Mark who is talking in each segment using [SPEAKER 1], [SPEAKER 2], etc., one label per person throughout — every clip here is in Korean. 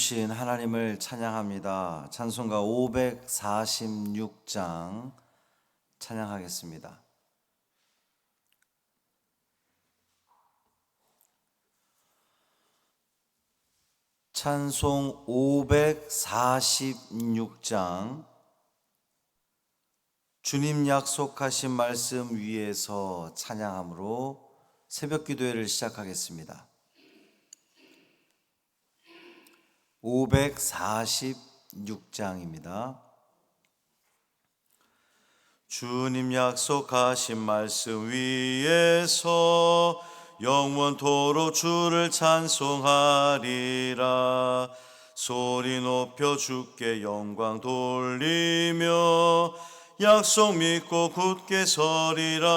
[SPEAKER 1] 주신 하나님을 찬양합니다. 찬송가 546장 찬양하겠습니다. 찬송 546장 주님 약속하신 말씀 위에서 찬양함으로 새벽 기도회를 시작하겠습니다. 546장입니다. 주님 약속하신 말씀 위에서 영원토록 주를 찬송하리라. 소리 높여 주께 영광 돌리며 약속 믿고 굳게 서리라.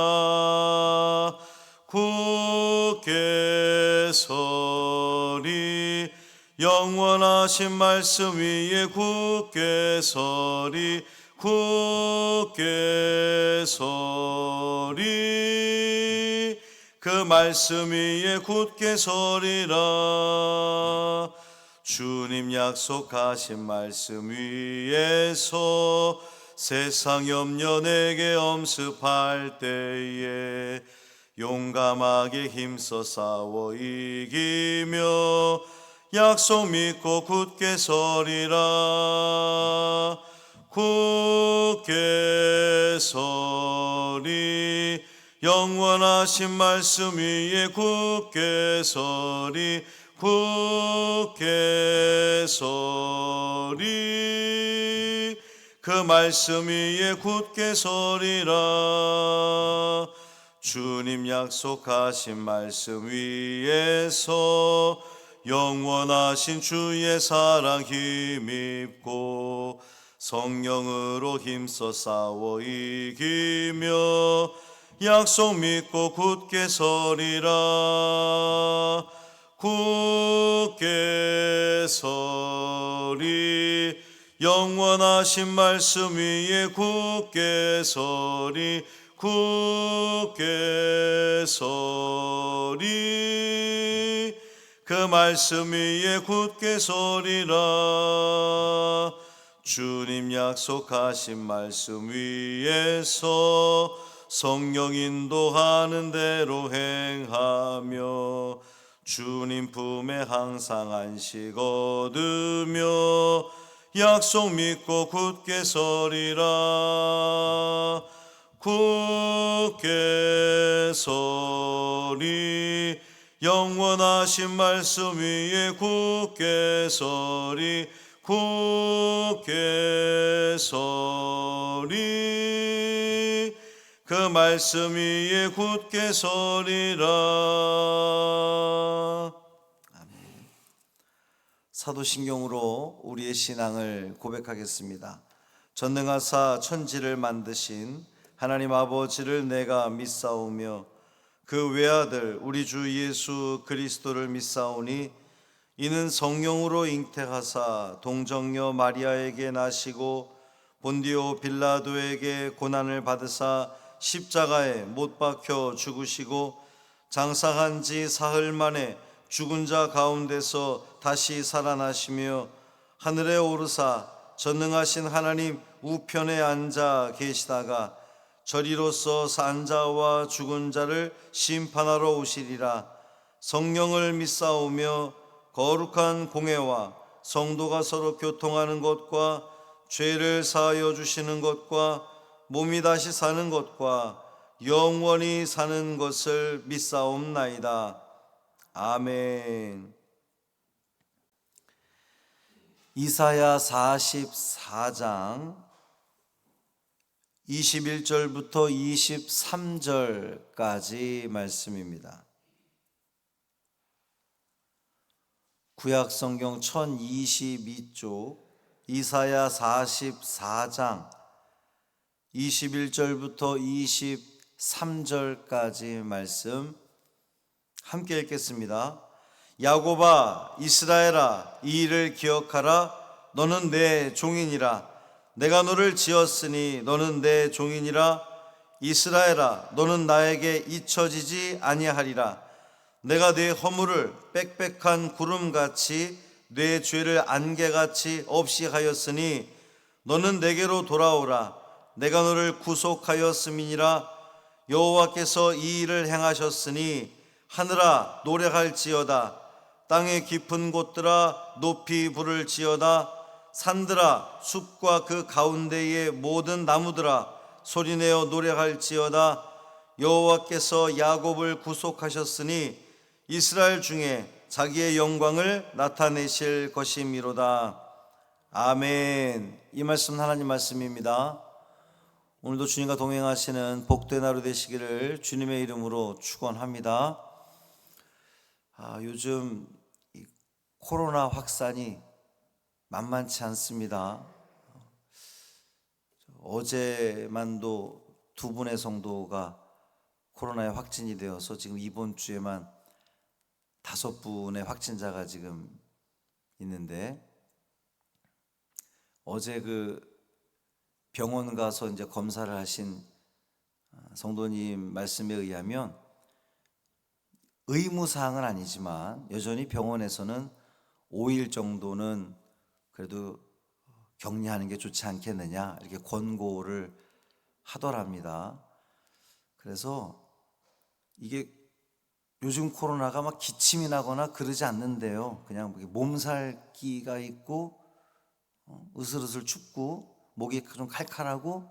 [SPEAKER 1] 굳게 서리 영원하신 말씀 위에 굳게 서리. 굳게 서리 그 말씀 위에 굳게 서리라. 주님 약속하신 말씀 위에서 세상 염려 내게 엄습할 때에 용감하게 힘써 싸워 이기며 약속 믿고 굳게 서리라. 굳게 서리 영원하신 말씀 위에 굳게 서리. 굳게 서리 그 말씀 위에 굳게 서리라. 주님 약속하신 말씀 위에서 영원하신 주의 사랑 힘입고 성령으로 힘써 싸워 이기며 약속 믿고 굳게 서리라. 굳게 서리 영원하신 말씀 위에 굳게 서리. 굳게 서리 그 말씀 위에 굳게 서리라. 주님 약속하신 말씀 위에서 성령 인도하는 대로 행하며 주님 품에 항상 안식 얻으며 약속 믿고 굳게 서리라. 굳게 서리 영원하신 말씀 위에 굳게 서리. 굳게 서리 그 말씀 위에 굳게 서리라. 아멘. 사도신경으로 우리의 신앙을 고백하겠습니다. 전능하사 천지를 만드신 하나님 아버지를 내가 믿사오며 그 외아들 우리 주 예수 그리스도를 믿사오니 이는 성령으로 잉태하사 동정녀 마리아에게 나시고 본디오 빌라도에게 고난을 받으사 십자가에 못 박혀 죽으시고 장사한 지 사흘 만에 죽은 자 가운데서 다시 살아나시며 하늘에 오르사 전능하신 하나님 우편에 앉아 계시다가 저리로서 산 자와 죽은 자를 심판하러 오시리라. 성령을 믿사오며 거룩한 공회와 성도가 서로 교통하는 것과 죄를 사하여 주시는 것과 몸이 다시 사는 것과 영원히 사는 것을 믿사옵나이다. 아멘. 이사야 44장 21절부터 23절까지 말씀입니다. 구약성경 1022쪽 이사야 44장 21절부터 23절까지 말씀 함께 읽겠습니다. 야곱아 이스라엘아 이 일을 기억하라. 너는 내 종이니라. 내가 너를 지었으니 너는 내 종이니라. 이스라엘아 너는 나에게 잊혀지지 아니하리라. 내가 네 허물을 빽빽한 구름같이 내 죄를 안개같이 없이 하였으니 너는 내게로 돌아오라. 내가 너를 구속하였음이니라. 여호와께서 이 일을 행하셨으니 하늘아 노래할지어다. 땅의 깊은 곳들아 높이 부를지어다. 산들아 숲과 그 가운데의 모든 나무들아 소리내어 노래할지어다. 여호와께서 야곱을 구속하셨으니 이스라엘 중에 자기의 영광을 나타내실 것이미로다. 아멘. 이 말씀 하나님 말씀입니다. 오늘도 주님과 동행하시는 복된 하루 되시기를 주님의 이름으로 축원합니다. 요즘 이 코로나 확산이 만만치 않습니다. 어제만도 2분의 성도가 코로나에 확진이 되어서 지금 이번 주에만 5분의 확진자가 지금 있는데, 어제 그 병원 가서 이제 검사를 하신 성도님 말씀에 의하면 의무사항은 아니지만 여전히 병원에서는 5일 정도는 그래도 격리하는 게 좋지 않겠느냐 이렇게 권고를 하더랍니다. 그래서 이게 요즘 코로나가 막 기침이 나거나 그러지 않는데요, 그냥 몸살기가 있고 으슬으슬 춥고 목이 좀 칼칼하고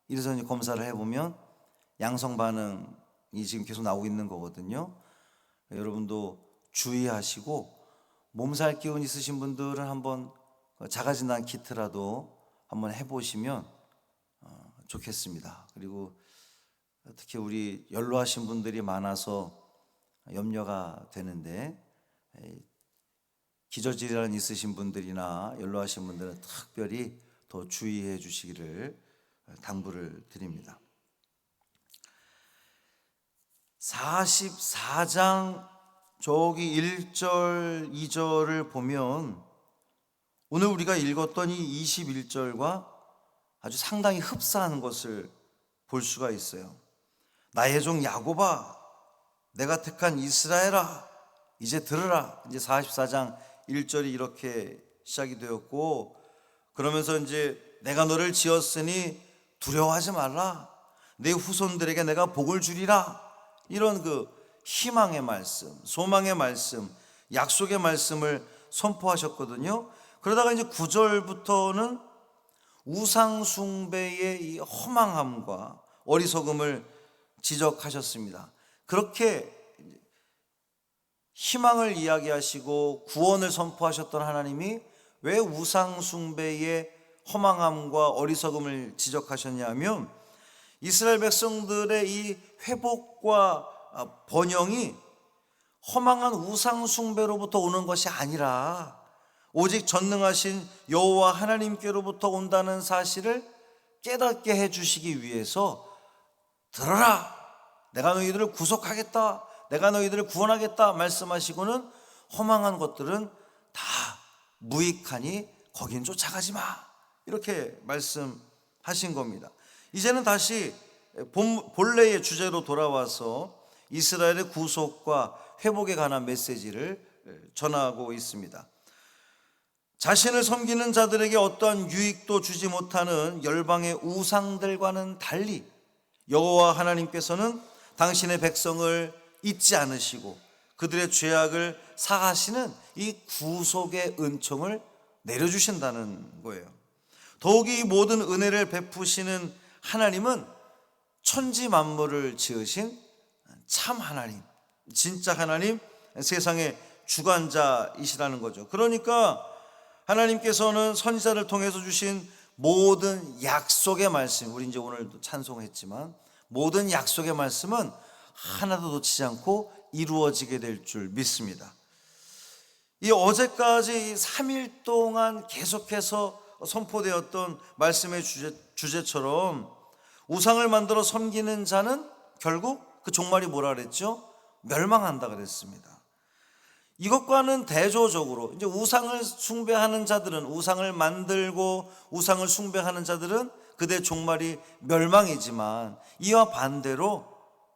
[SPEAKER 1] 이래서 이제 검사를 해보면 양성 반응이 지금 계속 나오고 있는 거거든요. 여러분도 주의하시고 몸살 기운 있으신 분들은 한번 자가진단 키트라도 한번 해보시면 좋겠습니다. 그리고 특히 우리 연로하신 분들이 많아서 염려가 되는데, 기저질환 있으신 분들이나 연로하신 분들은 특별히 더 주의해 주시기를 당부를 드립니다. 44장 저기 1절 2절을 보면 오늘 우리가 읽었던 이 21절과 아주 상당히 흡사한 것을 볼 수가 있어요. 나의 종 야곱아, 내가 택한 이스라엘아, 이제 들으라. 이제 44장 1절이 이렇게 시작이 되었고, 그러면서 이제 내가 너를 지었으니 두려워하지 말라. 내 후손들에게 내가 복을 주리라. 이런 그 희망의 말씀, 소망의 말씀, 약속의 말씀을 선포하셨거든요. 그러다가 이제 9절부터는 우상 숭배의 이 허망함과 어리석음을 지적하셨습니다. 그렇게 희망을 이야기하시고 구원을 선포하셨던 하나님이 왜 우상 숭배의 허망함과 어리석음을 지적하셨냐면, 이스라엘 백성들의 이 회복과 번영이 허망한 우상 숭배로부터 오는 것이 아니라 오직 전능하신 여호와 하나님께로부터 온다는 사실을 깨닫게 해주시기 위해서 들어라, 내가 너희들을 구속하겠다, 내가 너희들을 구원하겠다 말씀하시고는 허망한 것들은 다 무익하니 거긴 쫓아가지 마, 이렇게 말씀하신 겁니다. 이제는 다시 본래의 주제로 돌아와서 이스라엘의 구속과 회복에 관한 메시지를 전하고 있습니다. 자신을 섬기는 자들에게 어떠한 유익도 주지 못하는 열방의 우상들과는 달리 여호와 하나님께서는 당신의 백성을 잊지 않으시고 그들의 죄악을 사하시는 이 구속의 은총을 내려주신다는 거예요. 더욱이 이 모든 은혜를 베푸시는 하나님은 천지 만물을 지으신 참 하나님, 진짜 하나님, 세상의 주관자이시라는 거죠. 그러니까 하나님께서는 선지자를 통해서 주신 모든 약속의 말씀, 우리 이제 오늘도 찬송했지만 모든 약속의 말씀은 하나도 놓치지 않고 이루어지게 될 줄 믿습니다. 이 어제까지 3일 동안 계속해서 선포되었던 말씀의 주제처럼 우상을 만들어 섬기는 자는 결국 그 종말이 뭐라 그랬죠? 멸망한다 그랬습니다. 이것과는 대조적으로 이제 우상을 숭배하는 자들은, 우상을 만들고 우상을 숭배하는 자들은 그들의 종말이 멸망이지만, 이와 반대로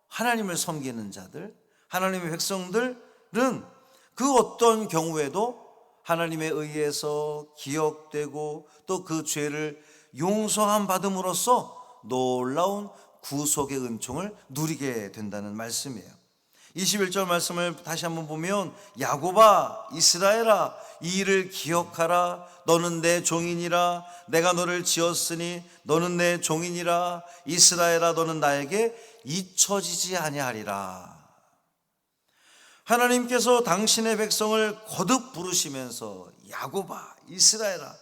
[SPEAKER 1] 하나님을 섬기는 자들, 하나님의 백성들은 그 어떤 경우에도 하나님에 의해서 기억되고 또 그 죄를 용서함 받음으로써 놀라운 구속의 은총을 누리게 된다는 말씀이에요. 21절 말씀을 다시 한번 보면, 야곱아 이스라엘아 이 일을 기억하라. 너는 내 종이니라. 내가 너를 지었으니 너는 내 종이니라. 이스라엘아 너는 나에게 잊혀지지 아니하리라. 하나님께서 당신의 백성을 거듭 부르시면서 야곱아 이스라엘아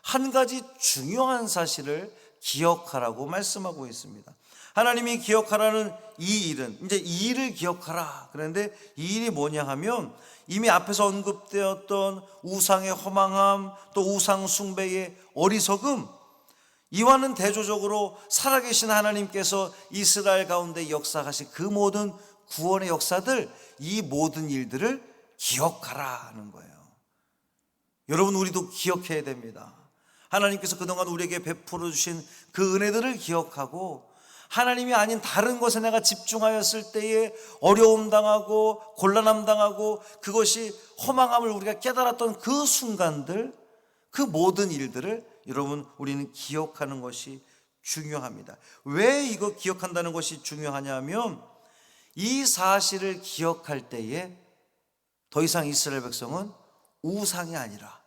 [SPEAKER 1] 한 가지 중요한 사실을 기억하라고 말씀하고 있습니다. 하나님이 기억하라는 이 일은, 이제 이 일을 기억하라 그런데 이 일이 뭐냐 하면, 이미 앞에서 언급되었던 우상의 허망함, 또 우상 숭배의 어리석음, 이와는 대조적으로 살아계신 하나님께서 이스라엘 가운데 역사하신 그 모든 구원의 역사들, 이 모든 일들을 기억하라 하는 거예요. 여러분, 우리도 기억해야 됩니다. 하나님께서 그동안 우리에게 베풀어 주신 그 은혜들을 기억하고, 하나님이 아닌 다른 것에 내가 집중하였을 때에 어려움 당하고 곤란함 당하고 그것이 허망함을 우리가 깨달았던 그 순간들, 그 모든 일들을 여러분 우리는 기억하는 것이 중요합니다. 왜 이거 기억한다는 것이 중요하냐면, 이 사실을 기억할 때에 더 이상 이스라엘 백성은 우상이 아니라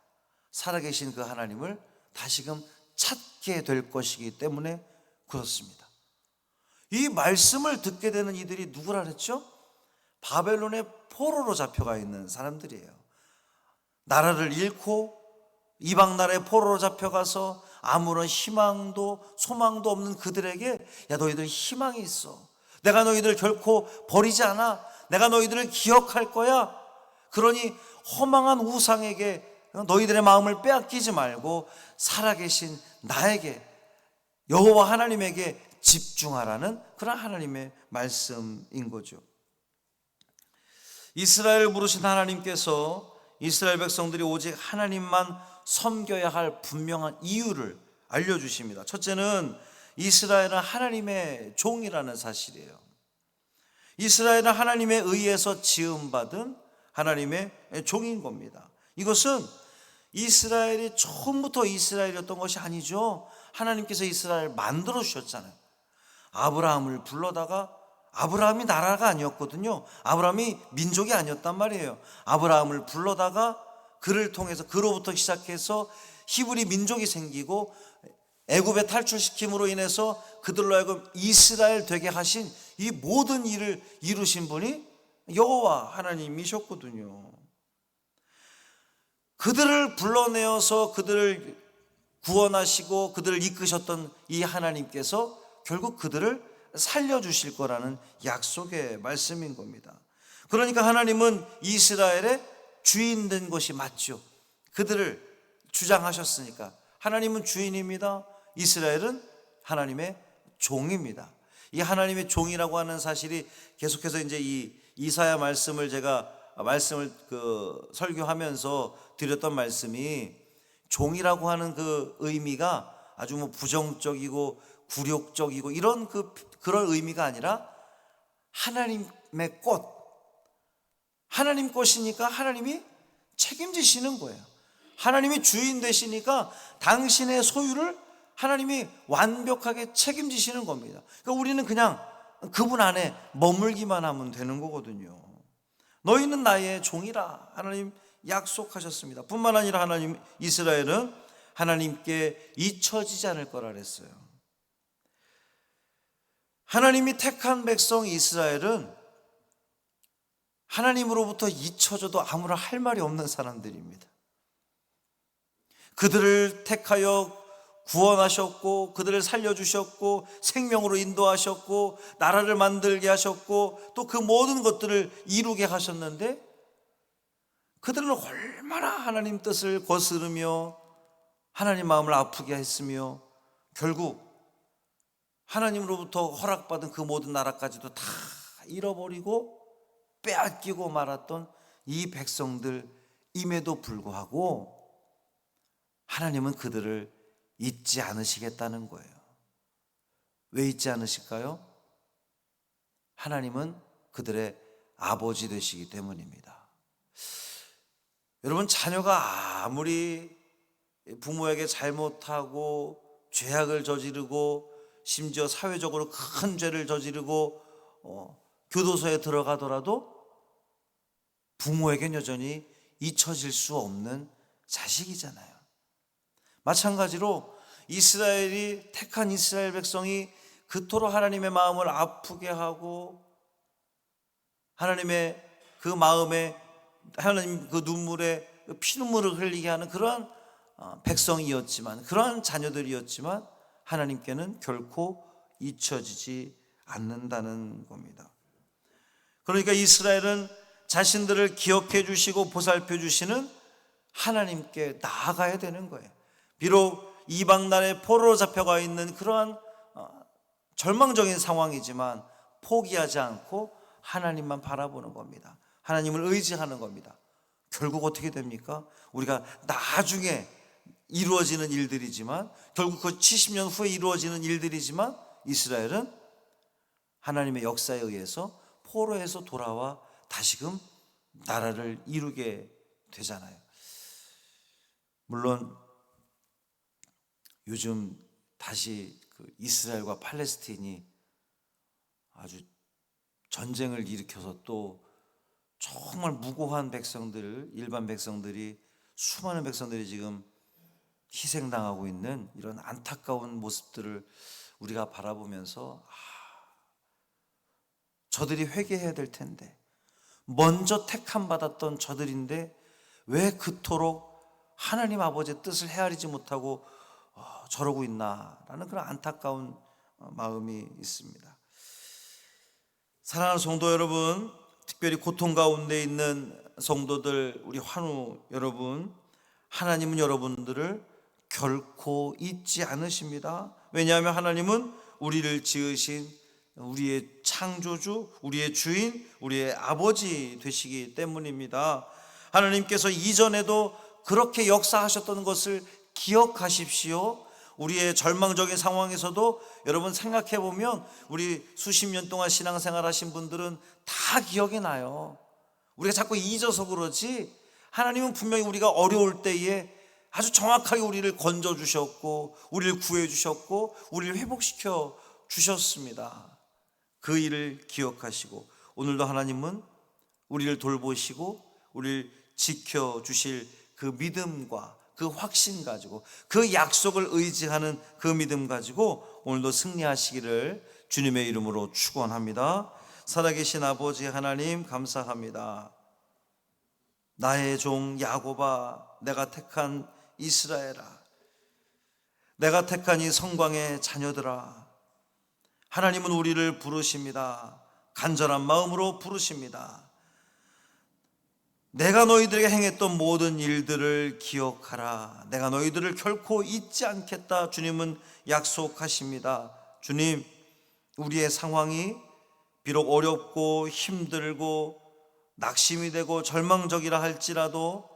[SPEAKER 1] 살아계신 그 하나님을 다시금 찾게 될 것이기 때문에 그렇습니다. 이 말씀을 듣게 되는 이들이 누구라 그랬죠? 바벨론의 포로로 잡혀가 있는 사람들이에요. 나라를 잃고 이방 나라의 포로로 잡혀가서 아무런 희망도 소망도 없는 그들에게, 야 너희들 희망이 있어. 내가 너희들 결코 버리지 않아. 내가 너희들을 기억할 거야. 그러니 허망한 우상에게 너희들의 마음을 빼앗기지 말고 살아계신 나에게, 여호와 하나님에게 집중하라는 그런 하나님의 말씀인 거죠. 이스라엘을 부르신 하나님께서 이스라엘 백성들이 오직 하나님만 섬겨야 할 분명한 이유를 알려주십니다. 첫째는 이스라엘은 하나님의 종이라는 사실이에요. 이스라엘은 하나님에 의해서 지음받은 하나님의 종인 겁니다. 이것은 이스라엘이 처음부터 이스라엘이었던 것이 아니죠. 하나님께서 이스라엘을 만들어 주셨잖아요. 아브라함을 불러다가, 아브라함이 나라가 아니었거든요. 아브라함이 민족이 아니었단 말이에요. 아브라함을 불러다가 그를 통해서, 그로부터 시작해서 히브리 민족이 생기고 애굽에 탈출시킴으로 인해서 그들로 하여금 이스라엘 되게 하신 이 모든 일을 이루신 분이 여호와 하나님이셨거든요. 그들을 불러내어서 그들을 구원하시고 그들을 이끄셨던 이 하나님께서 결국 그들을 살려주실 거라는 약속의 말씀인 겁니다. 그러니까 하나님은 이스라엘의 주인 된 것이 맞죠. 그들을 주장하셨으니까 하나님은 주인입니다. 이스라엘은 하나님의 종입니다. 이 하나님의 종이라고 하는 사실이 계속해서 이제 이 이사야 말씀을 제가 설교하면서 드렸던 말씀이, 종이라고 하는 그 의미가 아주 부정적이고 굴욕적이고 이런 그런 의미가 아니라 하나님의 꽃, 하나님 꽃이니까 하나님이 책임지시는 거예요. 하나님이 주인 되시니까 당신의 소유를 하나님이 완벽하게 책임지시는 겁니다. 그러니까 우리는 그냥 그분 안에 머물기만 하면 되는 거거든요. 너희는 나의 종이라 하나님 약속하셨습니다. 뿐만 아니라 하나님, 이스라엘은 하나님께 잊혀지지 않을 거라 그랬어요. 하나님이 택한 백성 이스라엘은 하나님으로부터 잊혀져도 아무런 할 말이 없는 사람들입니다. 그들을 택하여 구원하셨고 그들을 살려주셨고 생명으로 인도하셨고 나라를 만들게 하셨고 또 그 모든 것들을 이루게 하셨는데, 그들은 얼마나 하나님 뜻을 거스르며 하나님 마음을 아프게 했으며 결국 하나님으로부터 허락받은 그 모든 나라까지도 다 잃어버리고 빼앗기고 말았던 이 백성들임에도 불구하고 하나님은 그들을 잊지 않으시겠다는 거예요. 왜 잊지 않으실까요? 하나님은 그들의 아버지 되시기 때문입니다. 여러분, 자녀가 아무리 부모에게 잘못하고 죄악을 저지르고 심지어 사회적으로 큰 죄를 저지르고 교도소에 들어가더라도 부모에겐 여전히 잊혀질 수 없는 자식이잖아요. 마찬가지로 이스라엘이 택한 이스라엘 백성이 그토록 하나님의 마음을 아프게 하고 하나님의 그 마음에 하나님 그 눈물에 피눈물을 흘리게 하는 그러한 백성이었지만, 그러한 자녀들이었지만 하나님께는 결코 잊혀지지 않는다는 겁니다. 그러니까 이스라엘은 자신들을 기억해 주시고 보살펴 주시는 하나님께 나아가야 되는 거예요. 비록 이방 나라에 포로로 잡혀가 있는 그러한 절망적인 상황이지만 포기하지 않고 하나님만 바라보는 겁니다. 하나님을 의지하는 겁니다. 결국 어떻게 됩니까? 우리가 나중에 이루어지는 일들이지만, 결국 그 70년 후에 이루어지는 일들이지만, 이스라엘은 하나님의 역사에 의해서 포로에서 돌아와 다시금 나라를 이루게 되잖아요. 물론 요즘 다시 그 이스라엘과 팔레스틴이 아주 전쟁을 일으켜서 또 정말 무고한 백성들, 일반 백성들이, 수많은 백성들이 지금 희생당하고 있는 이런 안타까운 모습들을 우리가 바라보면서 저들이 회개해야 될 텐데, 먼저 택함 받았던 저들인데 왜 그토록 하나님 아버지의 뜻을 헤아리지 못하고 저러고 있나라는 그런 안타까운 마음이 있습니다. 사랑하는 성도 여러분, 특별히 고통 가운데 있는 성도들, 우리 환우 여러분, 하나님은 여러분들을 결코 잊지 않으십니다. 왜냐하면 하나님은 우리를 지으신 우리의 창조주, 우리의 주인, 우리의 아버지 되시기 때문입니다. 하나님께서 이전에도 그렇게 역사하셨던 것을 기억하십시오. 우리의 절망적인 상황에서도 여러분 생각해 보면 우리 수십 년 동안 신앙생활 하신 분들은 다 기억이 나요. 우리가 자꾸 잊어서 그러지, 하나님은 분명히 우리가 어려울 때에 아주 정확하게 우리를 건져 주셨고, 우리를 구해 주셨고, 우리를 회복시켜 주셨습니다. 그 일을 기억하시고, 오늘도 하나님은 우리를 돌보시고 우리를 지켜 주실 그 믿음과 그 확신 가지고, 그 약속을 의지하는 그 믿음 가지고 오늘도 승리하시기를 주님의 이름으로 축원합니다. 살아계신 아버지 하나님, 감사합니다. 나의 종 야곱아, 내가 택한 이스라엘아, 내가 택한 이 성광의 자녀들아, 하나님은 우리를 부르십니다. 간절한 마음으로 부르십니다. 내가 너희들에게 행했던 모든 일들을 기억하라. 내가 너희들을 결코 잊지 않겠다. 주님은 약속하십니다. 주님, 우리의 상황이 비록 어렵고 힘들고 낙심이 되고 절망적이라 할지라도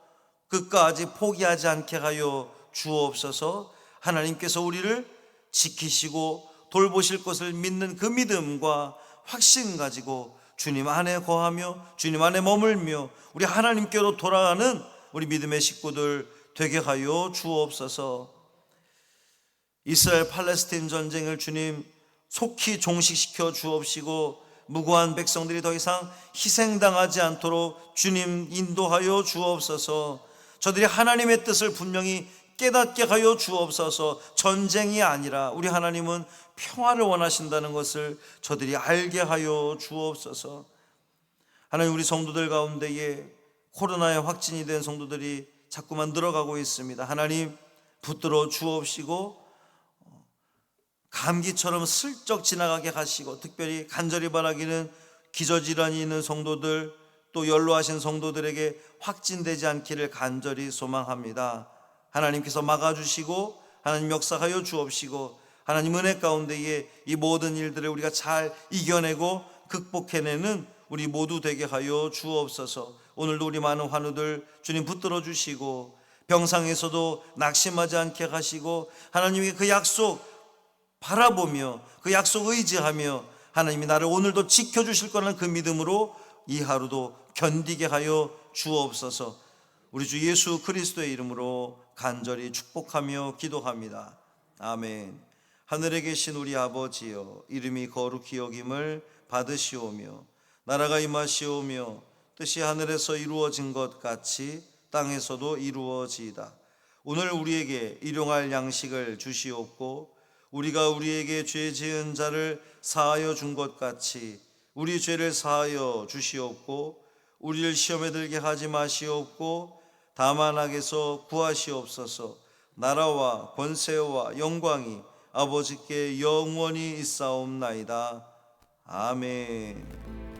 [SPEAKER 1] 끝까지 포기하지 않게 하여 주옵소서. 하나님께서 우리를 지키시고 돌보실 것을 믿는 그 믿음과 확신 가지고 주님 안에 거하며 주님 안에 머물며 우리 하나님께로 돌아가는 우리 믿음의 식구들 되게 하여 주옵소서. 이스라엘 팔레스틴 전쟁을 주님 속히 종식시켜 주옵시고, 무고한 백성들이 더 이상 희생당하지 않도록 주님 인도하여 주옵소서. 저들이 하나님의 뜻을 분명히 깨닫게 하여 주옵소서. 전쟁이 아니라 우리 하나님은 평화를 원하신다는 것을 저들이 알게 하여 주옵소서. 하나님, 우리 성도들 가운데에 코로나에 확진이 된 성도들이 자꾸만 늘어가고 있습니다. 하나님, 붙들어 주옵시고 감기처럼 슬쩍 지나가게 하시고, 특별히 간절히 바라기는 기저질환이 있는 성도들, 또 연로하신 성도들에게 확진되지 않기를 간절히 소망합니다. 하나님께서 막아주시고 하나님 역사하여 주옵시고, 하나님 은혜 가운데에 이 모든 일들을 우리가 잘 이겨내고 극복해내는 우리 모두 되게 하여 주옵소서. 오늘도 우리 많은 환우들 주님 붙들어 주시고, 병상에서도 낙심하지 않게 하시고, 하나님의 그 약속 바라보며 그 약속 의지하며 하나님이 나를 오늘도 지켜주실 거라는 그 믿음으로 이 하루도 견디게 하여 주옵소서. 우리 주 예수 그리스도의 이름으로 간절히 축복하며 기도합니다. 아멘. 하늘에 계신 우리 아버지여, 이름이 거룩히 여김을 받으시오며 나라가 임하시오며 뜻이 하늘에서 이루어진 것 같이 땅에서도 이루어지이다. 오늘 우리에게 일용할 양식을 주시옵고 우리가 우리에게 죄 지은 자를 사하여 준 것 같이 우리 죄를 사하여 주시옵고 우리를 시험에 들게 하지 마시옵고 다만 악에서 구하시옵소서. 나라와 권세와 영광이 아버지께 영원히 있사옵나이다. 아멘.